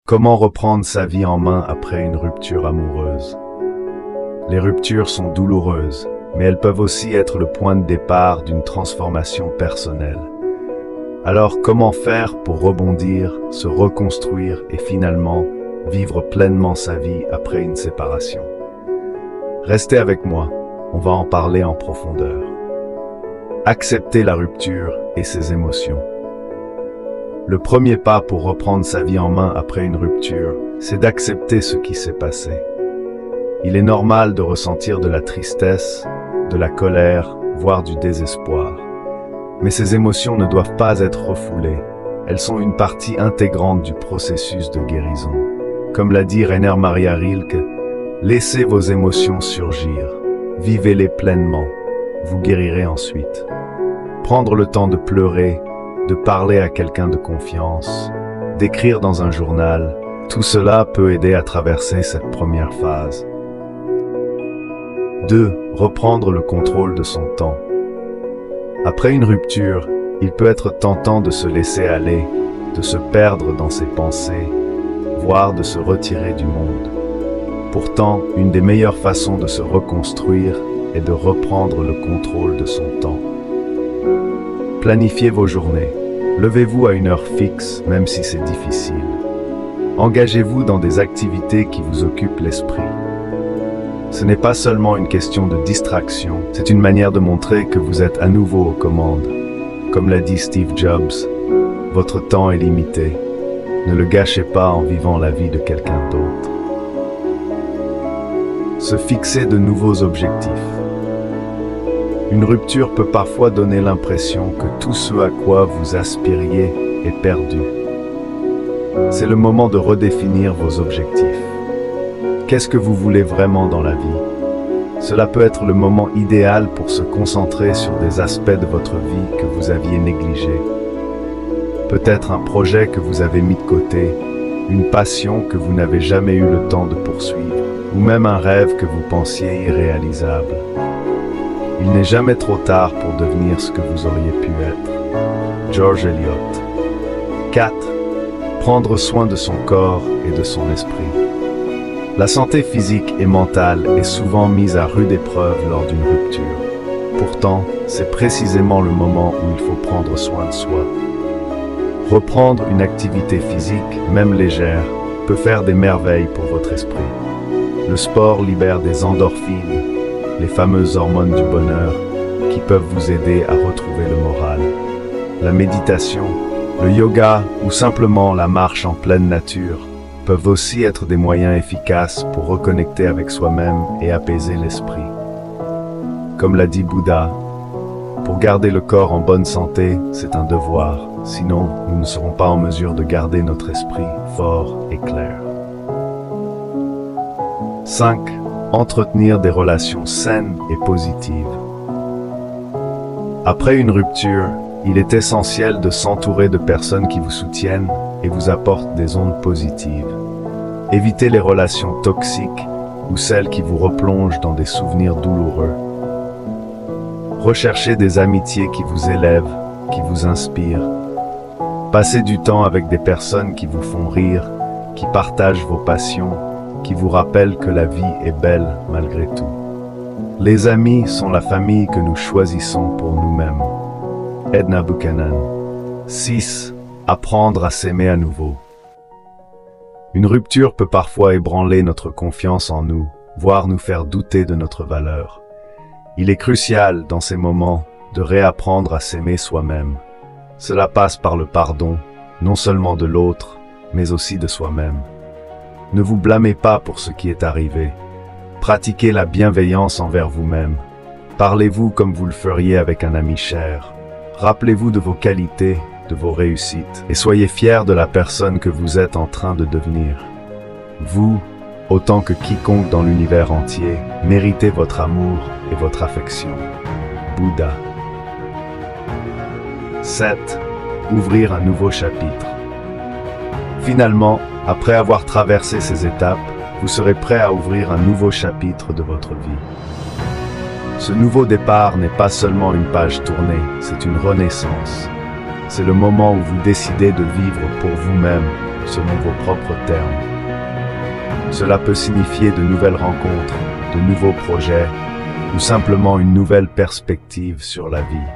Comment reprendre sa vie en main après une rupture amoureuse? Les ruptures sont douloureuses, mais elles peuvent aussi être le point de départ d'une transformation personnelle. Alors, comment faire pour rebondir, se reconstruire et finalement vivre pleinement sa vie après une séparation? Restez avec moi, on va en parler en profondeur. Accepter la rupture et ses émotions. Le premier pas pour reprendre sa vie en main après une rupture, c'est d'accepter ce qui s'est passé. Il est normal de ressentir de la tristesse, de la colère, voire du désespoir. Mais ces émotions ne doivent pas être refoulées. Elles sont une partie intégrante du processus de guérison. Comme l'a dit Rainer Maria Rilke, laissez vos émotions surgir, vivez-les pleinement, vous guérirez ensuite. Prendre le temps de pleurer, de parler à quelqu'un de confiance, d'écrire dans un journal, tout cela peut aider à traverser cette première phase. 2. Reprendre le contrôle de son temps. Après une rupture, il peut être tentant de se laisser aller, de se perdre dans ses pensées, voire de se retirer du monde. Pourtant, une des meilleures façons de se reconstruire est de reprendre le contrôle de son temps. Planifiez vos journées. Levez-vous à une heure fixe, même si c'est difficile. Engagez-vous dans des activités qui vous occupent l'esprit. Ce n'est pas seulement une question de distraction, c'est une manière de montrer que vous êtes à nouveau aux commandes. Comme l'a dit Steve Jobs, votre temps est limité. Ne le gâchez pas en vivant la vie de quelqu'un d'autre. Se fixer de nouveaux objectifs. Une rupture peut parfois donner l'impression que tout ce à quoi vous aspiriez est perdu. C'est le moment de redéfinir vos objectifs. Qu'est-ce que vous voulez vraiment dans la vie? Cela peut être le moment idéal pour se concentrer sur des aspects de votre vie que vous aviez négligés. Peut-être un projet que vous avez mis de côté, une passion que vous n'avez jamais eu le temps de poursuivre, ou même un rêve que vous pensiez irréalisable. Il n'est jamais trop tard pour devenir ce que vous auriez pu être. George Eliot. 4. Prendre soin de son corps et de son esprit. La santé physique et mentale est souvent mise à rude épreuve lors d'une rupture. Pourtant, c'est précisément le moment où il faut prendre soin de soi. Reprendre une activité physique, même légère, peut faire des merveilles pour votre esprit. Le sport libère des endorphines, les fameuses hormones du bonheur, qui peuvent vous aider à retrouver le moral. La méditation, le yoga ou simplement la marche en pleine nature peuvent aussi être des moyens efficaces pour reconnecter avec soi-même et apaiser l'esprit. Comme l'a dit Bouddha, pour garder le corps en bonne santé, c'est un devoir, sinon nous ne serons pas en mesure de garder notre esprit fort et clair. 5. Entretenir des relations saines et positives. Après une rupture, il est essentiel de s'entourer de personnes qui vous soutiennent et vous apportent des ondes positives. Évitez les relations toxiques ou celles qui vous replongent dans des souvenirs douloureux. Recherchez des amitiés qui vous élèvent, qui vous inspirent. Passez du temps avec des personnes qui vous font rire, qui partagent vos passions, qui vous rappellent que la vie est belle malgré tout. Les amis sont la famille que nous choisissons pour nous-mêmes. Edna Buchanan. 6. Apprendre à s'aimer à nouveau. Une rupture peut parfois ébranler notre confiance en nous, voire nous faire douter de notre valeur. Il est crucial, dans ces moments, de réapprendre à s'aimer soi-même. Cela passe par le pardon, non seulement de l'autre, mais aussi de soi-même. Ne vous blâmez pas pour ce qui est arrivé. Pratiquez la bienveillance envers vous-même. Parlez-vous comme vous le feriez avec un ami cher. Rappelez-vous de vos qualités, de vos réussites, et soyez fiers de la personne que vous êtes en train de devenir. Vous, autant que quiconque dans l'univers entier, méritez votre amour et votre affection. Bouddha. 7. Ouvrir un nouveau chapitre. Finalement, après avoir traversé ces étapes, vous serez prêt à ouvrir un nouveau chapitre de votre vie. Ce nouveau départ n'est pas seulement une page tournée, c'est une renaissance. C'est le moment où vous décidez de vivre pour vous-même, selon vos propres termes. Cela peut signifier de nouvelles rencontres, de nouveaux projets, ou simplement une nouvelle perspective sur la vie.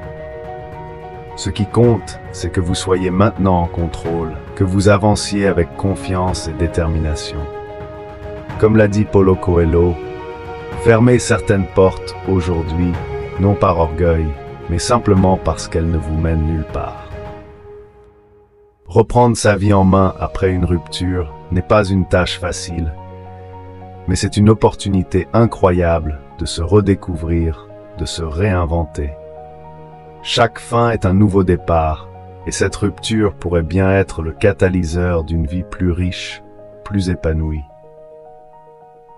Ce qui compte, c'est que vous soyez maintenant en contrôle, que vous avanciez avec confiance et détermination. Comme l'a dit Paulo Coelho, fermez certaines portes aujourd'hui, non par orgueil, mais simplement parce qu'elles ne vous mènent nulle part. Reprendre sa vie en main après une rupture n'est pas une tâche facile, mais c'est une opportunité incroyable de se redécouvrir, de se réinventer. Chaque fin est un nouveau départ, et cette rupture pourrait bien être le catalyseur d'une vie plus riche, plus épanouie.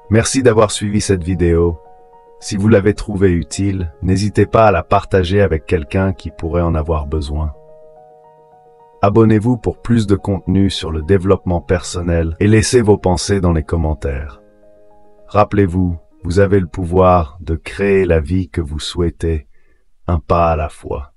Merci d'avoir suivi cette vidéo. Si vous l'avez trouvée utile, n'hésitez pas à la partager avec quelqu'un qui pourrait en avoir besoin. Abonnez-vous pour plus de contenu sur le développement personnel et laissez vos pensées dans les commentaires. Rappelez-vous, vous avez le pouvoir de créer la vie que vous souhaitez, un pas à la fois.